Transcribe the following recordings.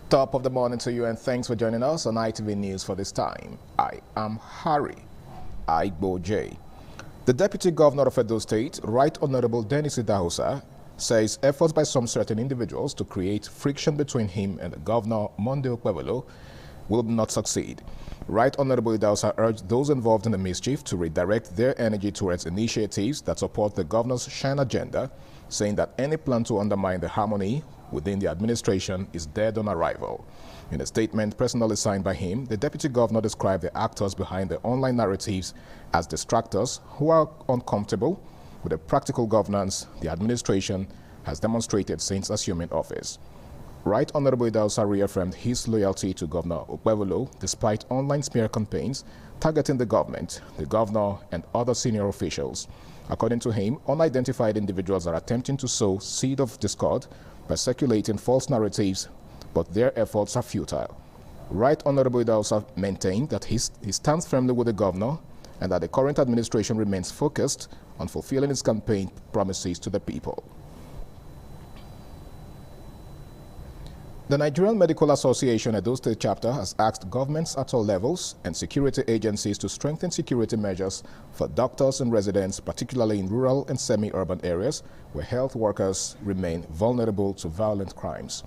Top of the morning to you, and thanks for joining us on ITV News for this time. I am Harry Igboje. The Deputy Governor of Edo State, Right Honorable Dennis Idahosa, says efforts by some certain individuals to create friction between him and the Governor, Monday Okpebholo, will not succeed. Right Honorable Idahosa urged those involved in the mischief to redirect their energy towards initiatives that support the Governor's Shine agenda, saying that any plan to undermine the harmony within the administration is dead on arrival. In a statement personally signed by him, the Deputy Governor described the actors behind the online narratives as distractors who are uncomfortable with the practical governance the administration has demonstrated since assuming office. Right Honorable Idahosa reaffirmed his loyalty to Governor Okpebholo despite online smear campaigns targeting the government, the governor, and other senior officials. According to him, unidentified individuals are attempting to sow seed of discord by circulating false narratives, but their efforts are futile. Right Honorable Idahosa maintained that he stands firmly with the governor and that the current administration remains focused on fulfilling its campaign promises to the people. The Nigerian Medical Association Edo State Chapter has asked governments at all levels and security agencies to strengthen security measures for doctors and residents, particularly in rural and semi-urban areas where health workers remain vulnerable to violent crimes.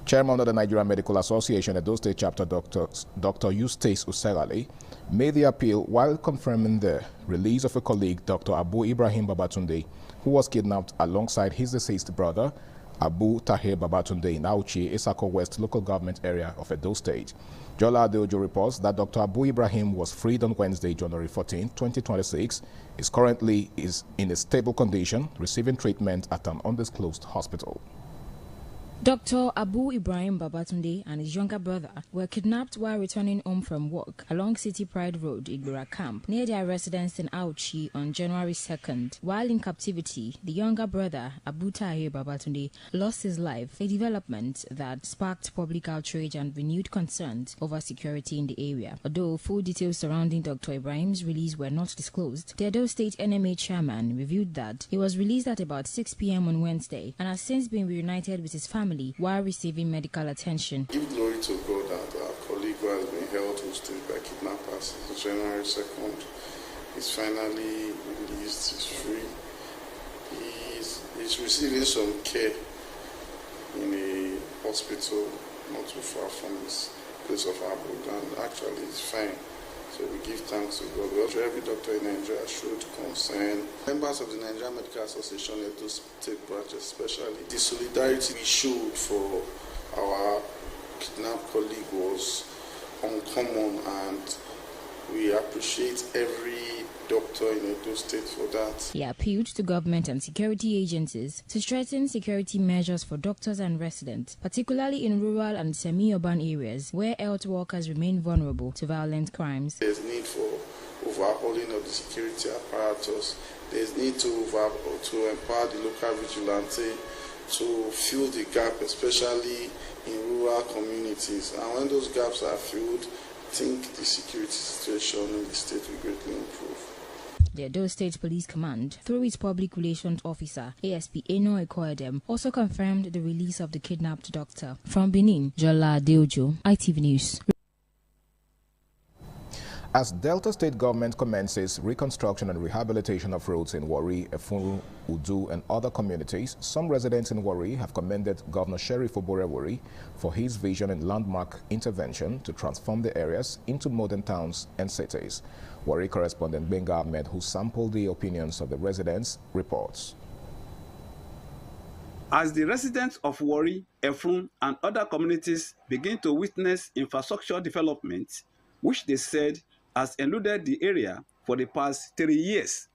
Chairman of the Nigerian Medical Association Edo State Chapter, Dr. Eustace Userale, made the appeal while confirming the release of a colleague, Dr. Abu Ibrahim Babatunde, who was kidnapped alongside his deceased brother, Abu Tahir Babatunde in Auchi, Isako West local government area of Edo State. Jola Adeojo reports that Dr. Abu Ibrahim was freed on Wednesday, January 14, 2026. Is currently in a stable condition, receiving treatment at an undisclosed hospital. Dr. Abu Ibrahim Babatunde and his younger brother were kidnapped while returning home from work along City Pride Road, Igbira Camp, near their residence in Auchi on January 2nd. While in captivity, the younger brother, Abu Tahir Babatunde, lost his life, a development that sparked public outrage and renewed concerns over security in the area. Although full details surrounding Dr. Ibrahim's release were not disclosed, the Edo State NMA chairman revealed that he was released at about 6 p.m. on Wednesday and has since been reunited with his family while receiving medical attention. Give glory to God that our colleague who has been held hostage by kidnappers on January 2nd is finally released, is free. He's receiving some care in a hospital not too far from his place of abode, and actually he's fine. So we give thanks to God. We also, every doctor in Nigeria should concern members of the Nigerian Medical Association, Edo State branch especially. The solidarity we showed for our kidnapped colleague was uncommon, and we appreciate every doctor in Edo State for that. He appealed to government and security agencies to strengthen security measures for doctors and residents, particularly in rural and semi-urban areas where health workers remain vulnerable to violent crimes. There's need for overhauling of the security apparatus. There's need to empower the local vigilante to fill the gap, especially in rural communities. And when those gaps are filled, I think the security situation in the state will greatly improve. The Edo State Police Command, through its public relations officer, ASP Eno Ekoedem, also confirmed the release of the kidnapped doctor. From Benin, Jola Adeojo, ITV News. As Delta State government commences reconstruction and rehabilitation of roads in Warri, Efuru, Udu, and other communities, some residents in Warri have commended Governor Sheriff Oborevwori for his vision and landmark intervention to transform the areas into modern towns and cities. Warri correspondent Benga Ahmed, who sampled the opinions of the residents, reports. As the residents of Warri, Efuru, and other communities begin to witness infrastructure development, which they said has eluded the area for the past 3 years.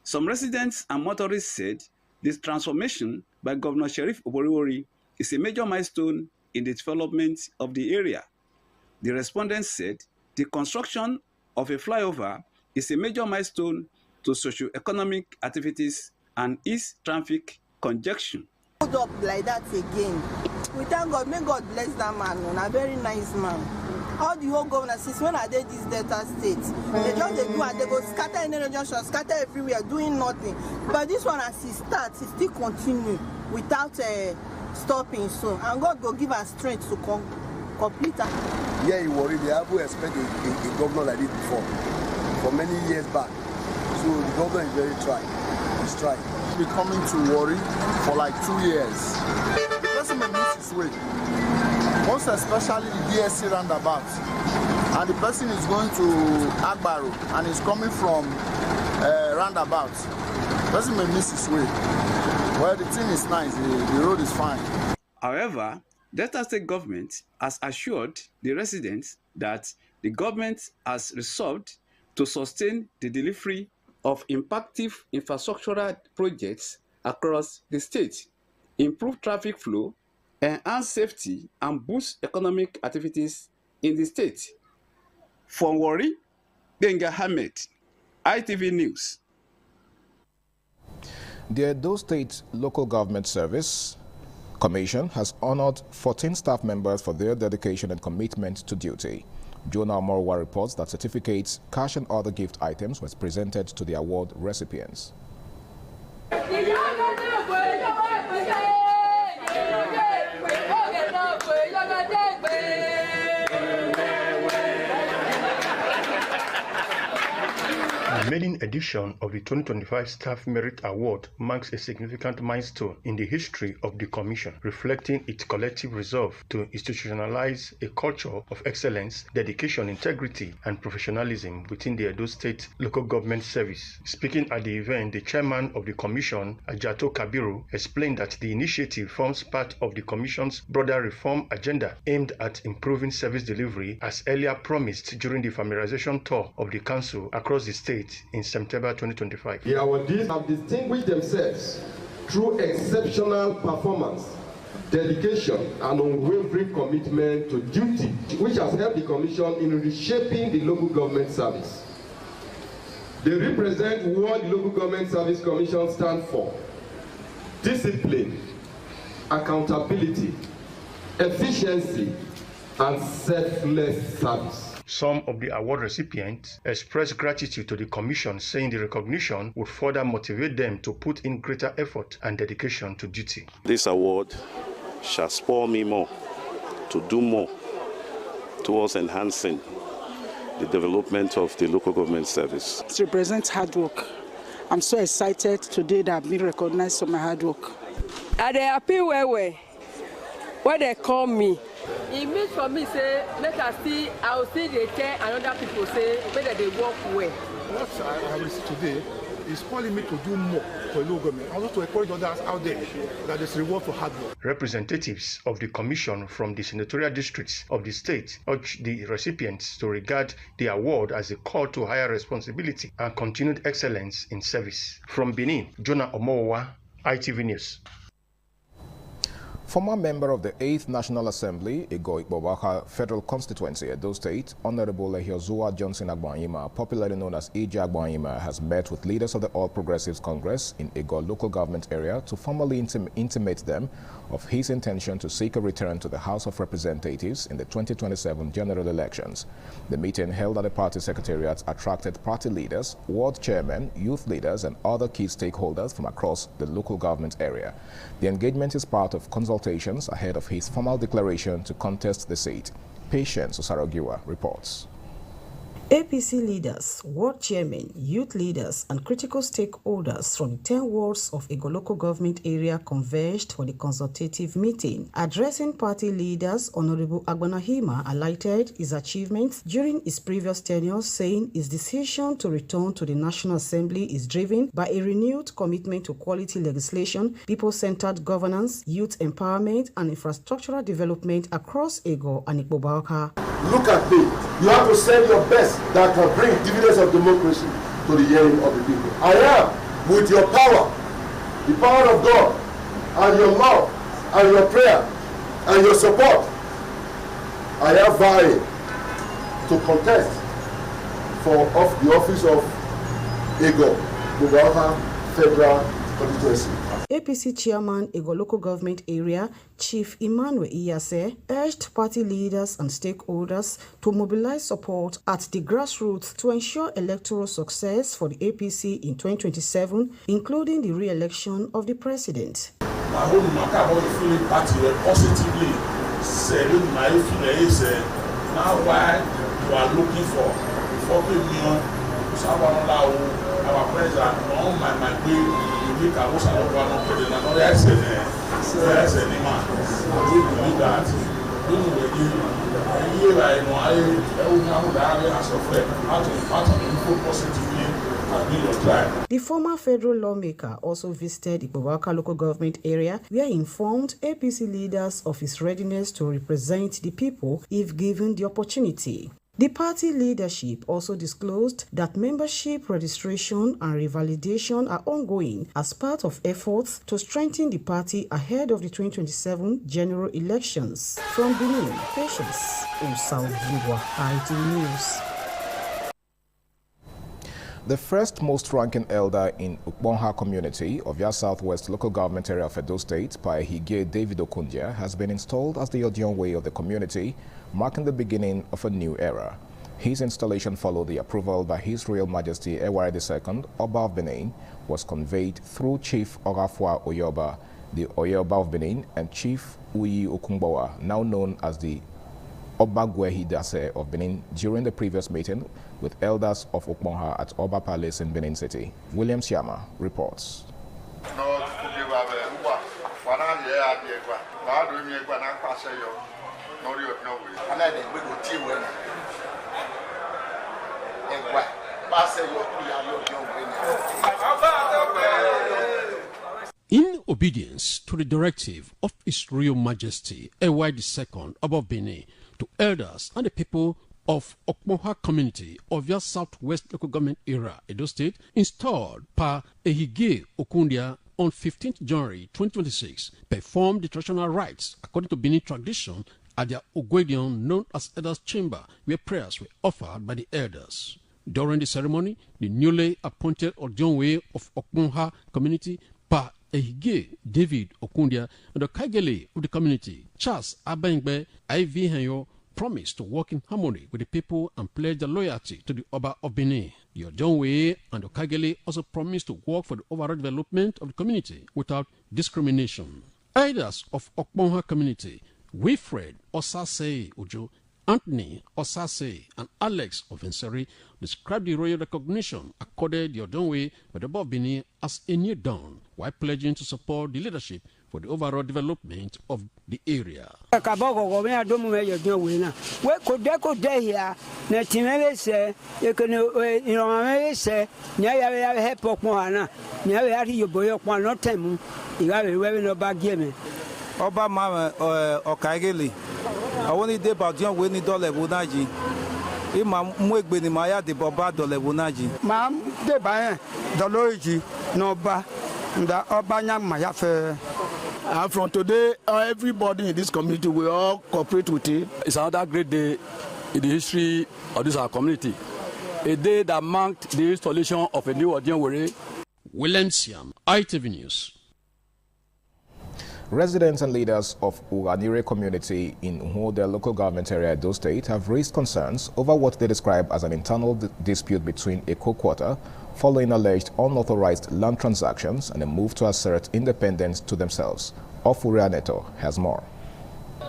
Some residents and motorists said this transformation by Governor Sheriff Oborevwori is a major milestone in the development of the area. The respondents said the construction of a flyover is a major milestone to socio-economic activities and ease traffic congestion. Hold up like that again. We thank God, may God bless that man, a very nice man. All the whole governors, since when I did this Delta State, they do and they go scatter in the junction, scatter everywhere, doing nothing. But this one, as he starts, he still continue without stopping soon. And God will give us strength to complete am. Yeah, you worry. They haven't expected a governor like this before, for many years back. So the governor is very trying. He's trying. He's been coming to Warri for like 2 years. The person may miss his way. Most especially the DSC roundabout. And the person is going to Agbaro and is coming from roundabout. The person may miss his way. Well, the thing is nice. The road is fine. However, Delta State government has assured the residents that the government has resolved to sustain the delivery of impactful infrastructural projects across the state, improve traffic flow, enhance safety, and boost economic activities in the state. From Warri, Gbenga Ahmed, ITV News. The Edo State Local Government Service Commission has honored 14 staff members for their dedication and commitment to duty. Jonah Omorwa reports that certificates, cash and other gift items was presented to the award recipients. The maiden edition of the 2025 Staff Merit Award marks a significant milestone in the history of the Commission, reflecting its collective resolve to institutionalize a culture of excellence, dedication, integrity, and professionalism within the Edo State Local Government Service. Speaking at the event, the chairman of the Commission, Ajato Kabiru, explained that the initiative forms part of the Commission's broader reform agenda aimed at improving service delivery, as earlier promised during the familiarization tour of the Council across the state in September 2025. The awardees have distinguished themselves through exceptional performance, dedication, and unwavering commitment to duty, which has helped the Commission in reshaping the local government service. They represent what the Local Government Service Commission stands for: discipline, accountability, efficiency, and selfless service. Some of the award recipients expressed gratitude to the Commission, saying the recognition would further motivate them to put in greater effort and dedication to duty. This award shall spur me more to do more towards enhancing the development of the local government service. It represents hard work. I'm so excited today that I've been recognized for my hard work. Are they happy when they call me? It means for me, say, make us see, I will see they tell another people say, whether they work well. What I will see today is calling me to do more for local government, also to encourage others out there that there's reward for hard work. Representatives of the Commission from the senatorial districts of the state urged the recipients to regard the award as a call to higher responsibility and continued excellence in service. From Benin, Jonah Omorwa, ITV News. Former member of the 8th National Assembly, Ego Ikbobaka Federal Constituency, Edo State, Honorable Ehiozua Johnson Agbanyima, popularly known as Ija Agbanyima, has met with leaders of the All Progressives Congress in Ego local government area to formally intimate them of his intention to seek a return to the House of Representatives in the 2027 general elections. The meeting held at the party secretariat attracted party leaders, ward chairmen, youth leaders, and other key stakeholders from across the local government area. The engagement is part of consultations ahead of his formal declaration to contest the seat. Patience Osaragiwa reports. APC leaders, ward chairmen, youth leaders, and critical stakeholders from 10 wards of Ego local government area converged for the consultative meeting. Addressing party leaders, Honorable Agbanyima highlighted his achievements during his previous tenure, saying his decision to return to the National Assembly is driven by a renewed commitment to quality legislation, people-centered governance, youth empowerment, and infrastructural development across Ego and Ikbobaka. Look at me. You have to send your best that can bring dividends of democracy to the hearing of the people. I am, with your power, the power of God, and your love, and your prayer, and your support, I am vying to contest for the office of Ego, Ikbobaka Federal Constituency. APC chairman, Ego local government area, Chief Emmanuel Iyase, urged party leaders and stakeholders to mobilize support at the grassroots to ensure electoral success for the APC in 2027, including the re-election of the president. I hope Maka will feel impacted positively now why you are looking for 40 million our president on my way to make a house of one president another believe that The former federal lawmaker also visited Igbowaka local government area, where he informed APC leaders of his readiness to represent the people if given the opportunity. The party leadership also disclosed that membership registration and revalidation are ongoing as part of efforts to strengthen the party ahead of the 2027 general elections. From Benin, Patience Osawuwa, ITV News. The first most ranking elder in Ukponha community of Ovia Southwest local government area of Edo State, Pa Ehige David Okundia, has been installed as the Odion-Way of the community, marking the beginning of a new era. His installation followed the approval by His Royal Majesty Eware II, Oba of Benin, was conveyed through Chief Orafua Oyoba, the Oyoba of Benin, and Chief Uyi Okungbowa, now known as the Oba Gwehi Dase of Benin, during the previous meeting with elders of Ukponha at Oba Palace in Benin City. William Siama reports. In obedience to the directive of His Royal Majesty Eware II of Benin to elders and the people of Ukponha community of your Southwest local government area, Edo State, installed Pa Ehige Okundia on 15th January 2026, performed the traditional rites according to Benin tradition at their Ogwedion known as Elders' Chamber, where prayers were offered by the elders. During the ceremony, the newly appointed Odion-Way of Ukponha community, Pa Ehige David Okundia, and the Kagele of the community, Charles Abengbe IV Henyo, promised to work in harmony with the people and pledge their loyalty to the Oba of Benin. The Odion-Way and the Kagele also promised to work for the overall development of the community without discrimination. Elders of Ukponha community, Wilfred Osase Ojo, Anthony Osase, and Alex Ovenseri described the royal recognition accorded the Odion-Way by the Oba of Benin as a new dawn, while pledging to support the leadership for the overall development of the area. Oba mama Okagele, I only did about John Winnie Dole Wunaji. Imam Mwegbe Maya de Boba Dole Wunaji. Mam de Bayan, Doloji, Noba, the Obanya Mayafe. From today, everybody in this community will all cooperate with it. It's another great day in the history of this our community. A day that marked the installation of a new Odion-Way. William Siam, ITV News. Residents and leaders of Uganire community in Uhode local government area Edo State have raised concerns over what they describe as an internal dispute between Eko Quarter following alleged unauthorized land transactions and a move to assert independence to themselves. Ofure Neto has more.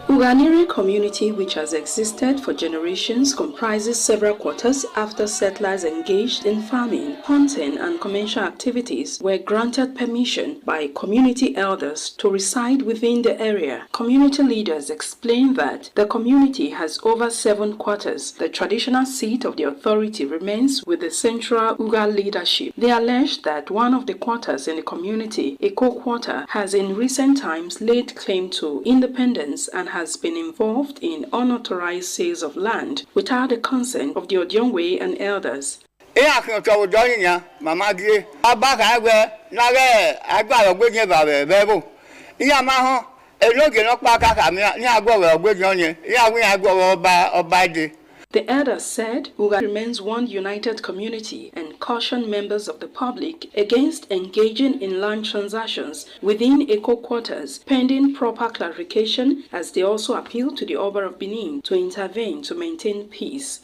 Uganire community, which has existed for generations, comprises several quarters after settlers engaged in farming, hunting, and commercial activities were granted permission by community elders to reside within the area. Community leaders explained that the community has over 7 quarters. The traditional seat of the authority remains with the central Uga leadership. They alleged that one of the quarters in the community, Eko Quarter, has in recent times laid claim to independence and has been involved in unauthorized sales of land without the consent of the Odion-Way and elders. The elders said Uga remains one united community and cautioned members of the public against engaging in land transactions within Eko Quarters pending proper clarification, as they also appealed to the Oba of Benin to intervene to maintain peace.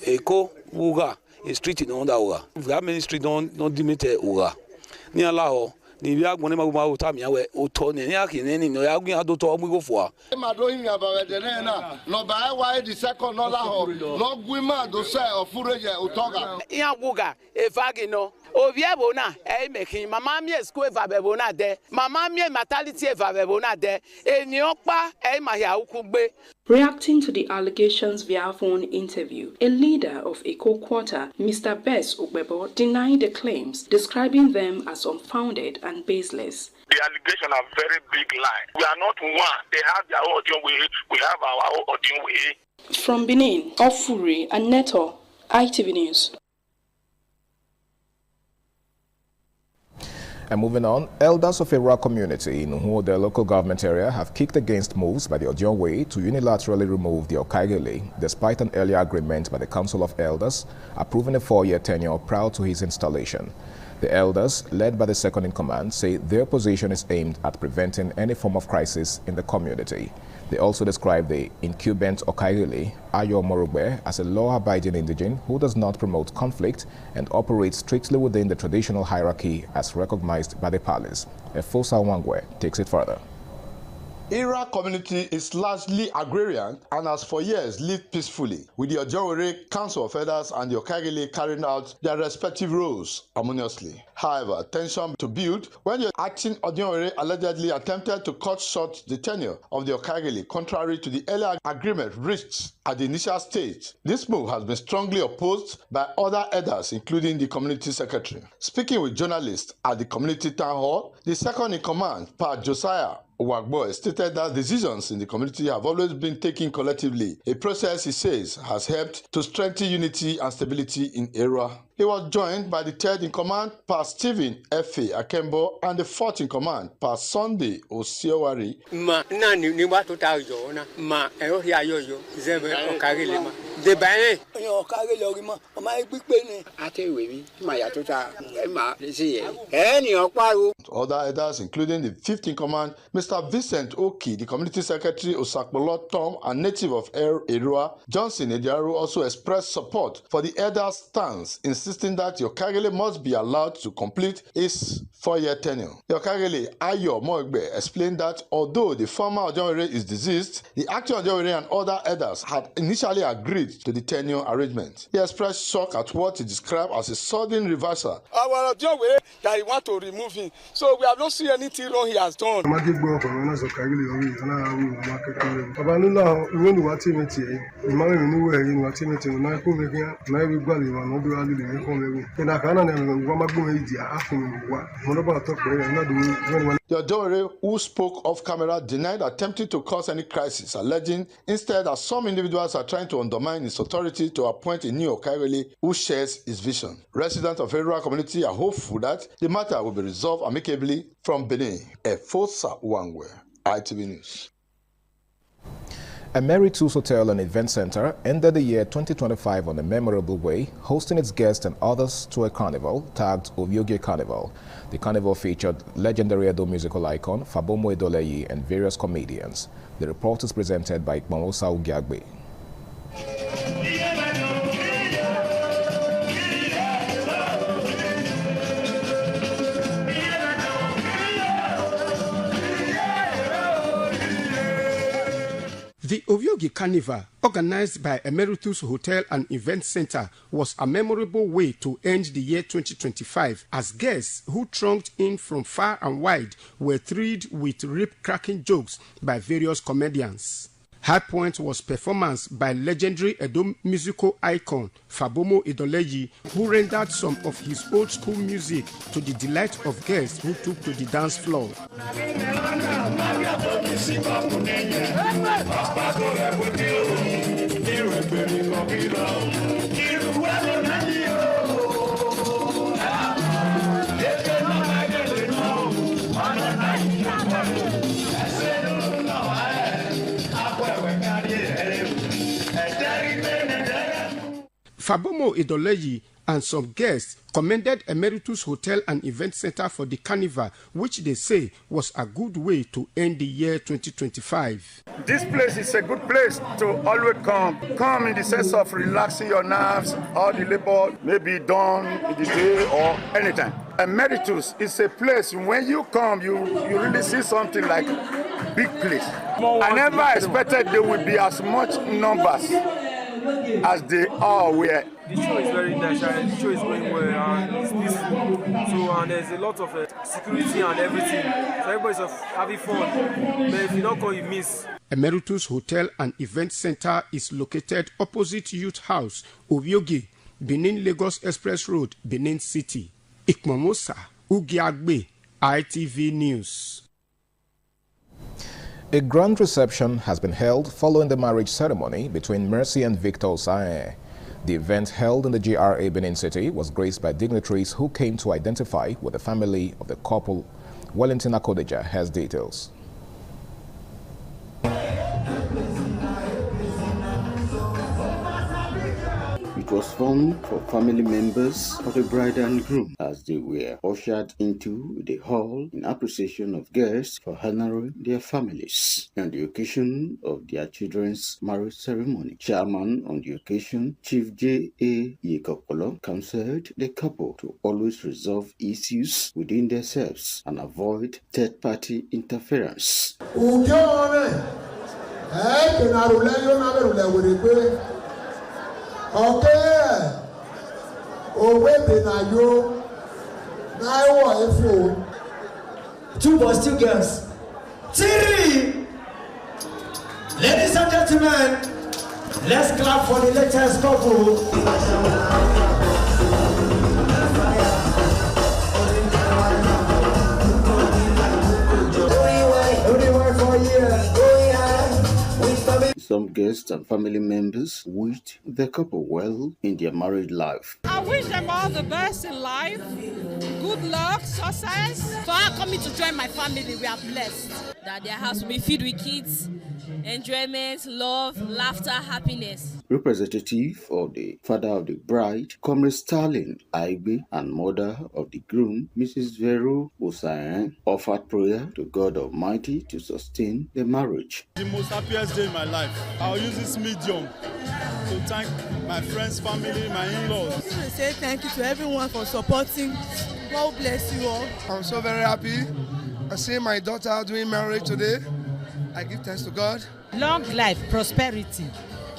Eko Uga street in under ora. If that many street don't dimite ora. Ni ala ho ni bi agbon ma gbo ta mi awe o to ni akini ni no ya gun ado to mu go fo. Ma do yin about the na no ba why the second no la ho no gwi ma do say ofureje utoga. Iya guga e fagi no obiebo na e mekin mama mi school evabebo na de mama mi maternity evabebo na de eni opa e ma ya ukugbe. Reacting to the allegations via phone interview, a leader of Eco Quarter, Mr. Bess Ogbebo, denied the claims, describing them as unfounded and baseless. The allegations are very big lie. We are not one. They have their own audio way. We have our own audio way. From Benin, Ofuri and Neto, ITV News. And moving on, elders of a rural community in the local government area have kicked against moves by the Odion Way to unilaterally remove the Okaigele, despite an earlier agreement by the Council of Elders approving a 4-year tenure prior to his installation. The elders, led by the second-in-command, say their position is aimed at preventing any form of crisis in the community. They also describe the incumbent Okaigele, Ayo Morugbe, as a law-abiding indigene who does not promote conflict and operates strictly within the traditional hierarchy as recognized by the palace. Efosa Wangwe takes it further. Ira community is largely agrarian and has for years lived peacefully, with the Ojowere Council of Elders and the Okaigele carrying out their respective roles harmoniously. However, tension to build when the acting Ojowere allegedly attempted to cut short the tenure of the Okaigele, contrary to the earlier agreement reached at the initial stage. This move has been strongly opposed by other elders, including the community secretary. Speaking with journalists at the community town hall, the second-in-command, Pa Josiah Wagboy, stated that decisions in the community have always been taken collectively, a process he says has helped to strengthen unity and stability in Era. He was joined by the third-in-command, Pa Stephen F.A. Akembo, and the fourth-in-command, Pa Sunday Osiowari. Other elders, including the fifth-in-command, Mr. Vincent Oki, the community secretary, Osakpolo Tom, and native of Erua, Johnson Ediaru, also expressed support for the elders' stance, insisting that Okaigele must be allowed to complete his 4-year tenure. Okaigele Ayo Morugbe explained that although the former Ojowere is deceased, the actual Ojowere and other elders had initially agreed to the tenure arrangement. He expressed shock at what he described as a sudden reversal. Our Ojowere that he want to remove him, so we have not seen anything wrong he has done. The Ojowere, who spoke off camera, denied attempting to cause any crisis, alleging instead that some individuals are trying to undermine his authority to appoint a new Okaigele who shares his vision. Residents of Erua community are hopeful that the matter will be resolved amicably. From Benin, Efosa Wangwe, ITV News. Emeritus Hotel and Event Center ended the year 2025 on a memorable way, hosting its guests and others to a carnival tagged Ovioge Carnival. The carnival featured legendary Edo musical icon Fabomo Edoleyi and various comedians. The report is presented by Ikmamosa Ugiagbe. The Ovioge Carnival, organized by Emeritus Hotel and Event Center, was a memorable way to end the year 2025 as guests who thronged in from far and wide were thrilled with rib-cracking jokes by various comedians. High point was performance by legendary Edo musical icon Fabomo Edoleyi, who rendered some of his old school music to the delight of guests who took to the dance floor. Fabomo Edoleyi and some guests commended Emeritus Hotel and Event Center for the carnival, which they say was a good way to end the year 2025. This place is a good place to always come. Come in the sense of relaxing your nerves, all the labor may be done in the day or anytime. Emeritus is a place, when you come, you really see something like big place. I never expected there would be as much numbers as they are where. The show is very nice, and the show is going well, and it's peaceful. So, and there's a lot of security and everything. So everybody's having fun. But if you don't call, you miss. Emeritus Hotel and Event Center is located opposite Youth House, Oviogi, Benin Lagos Express Road, Benin City. Ikmomosa, Ugiagbe, ITV News. A grand reception has been held following the marriage ceremony between Mercy and Victor Osae. The event held in the GRA Benin City was graced by dignitaries who came to identify with the family of the couple. Wellington Akodeja has details. It was fun for family members of the bride and groom as they were ushered into the hall in appreciation of guests for honoring their families on the occasion of their children's marriage ceremony. Chairman on the occasion, Chief J.A. Yekokolo, counseled the couple to always resolve issues within themselves and avoid third-party interference. Okay. Two boys, two girls. Three. Ladies and gentlemen, let's clap for the latest couple. Some guests and family members wished the couple well in their married life. I wish them all the best in life, good luck, success. For our coming to join my family, we are blessed. That their house will be filled with kids, enjoyment, love, laughter, happiness. Representative of the father of the bride, Comrade Stalin Aigbe, and mother of the groom, Mrs. Vero Osae, offered prayer to God Almighty to sustain the marriage. The most happiest day in my life. I'll use this medium to thank my friends, family, my in-laws. I want to say thank you to everyone for supporting. God bless you all. I'm so very happy. I see my daughter doing marriage today. I give thanks to God. Long life, prosperity,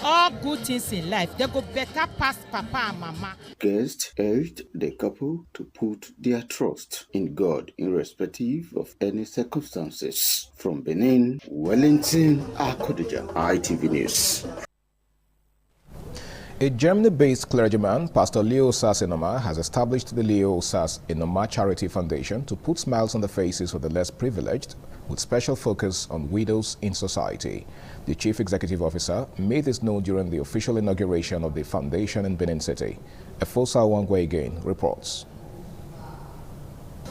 all good things in life. They go better past Papa and Mama. Guests urged the couple to put their trust in God irrespective of any circumstances. From Benin, Wellington Akodeja, ITV News. A Germany-based clergyman, Pastor Leo Osas Enoma, has established the Leo Osas Enoma Charity Foundation to put smiles on the faces of the less privileged, with special focus on widows in society. The Chief Executive Officer made this known during the official inauguration of the foundation in Benin City. Efosa Wangwe again reports.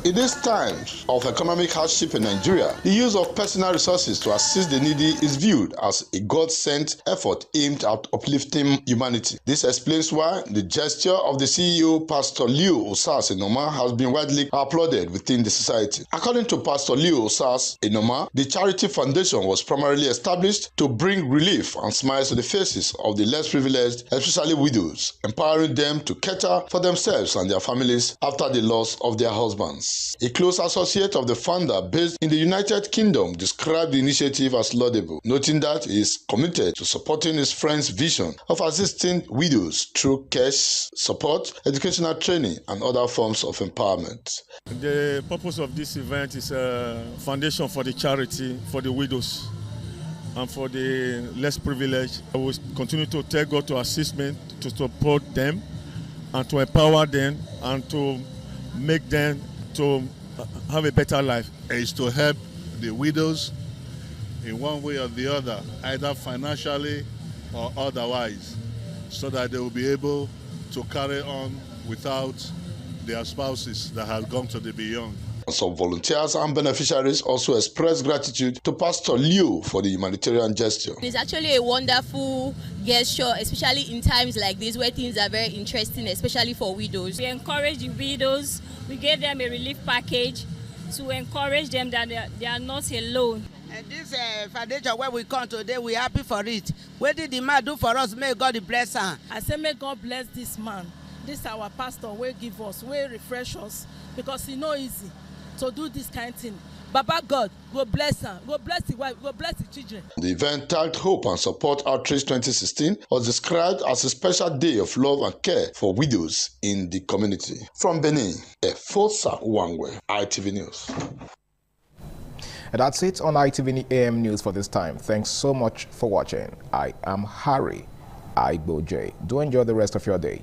In these times of economic hardship in Nigeria, the use of personal resources to assist the needy is viewed as a God-sent effort aimed at uplifting humanity. This explains why the gesture of the CEO, Pastor Leo Osas Enoma, has been widely applauded within the society. According to Pastor Leo Osas Enoma, the charity foundation was primarily established to bring relief and smiles to the faces of the less privileged, especially widows, empowering them to cater for themselves and their families after the loss of their husbands. A close associate of the founder based in the United Kingdom described the initiative as laudable, noting that he is committed to supporting his friend's vision of assisting widows through cash support, educational training, and other forms of empowerment. The purpose of this event is a foundation for the charity for the widows and for the less privileged. I will continue to tell God to assist me to support them and to empower them and to make them to have a better life. Is to help the widows in one way or the other, either financially or otherwise, so that they will be able to carry on without their spouses that have gone to the beyond. Some volunteers and beneficiaries also expressed gratitude to Pastor Leo for the humanitarian gesture. It's actually a wonderful gesture, especially in times like this where things are very interesting, especially for widows. We encourage the widows. We gave them a relief package to encourage them that they are not alone. And this foundation where we come today, we're happy for it. What did the man do for us? May God bless her. I say, may God bless this man. This our pastor will give us, will refresh us, because it's not easy to do this kind of thing. Baba God, go bless her, go bless the wife, go bless the children. The event tagged Hope and Support Outreach 2016 was described as a special day of love and care for widows in the community. From Benin, Efosa Wangwe, ITV News. And that's it on ITV AM News for this time. Thanks so much for watching. I am Harry Igboje. Do enjoy the rest of your day.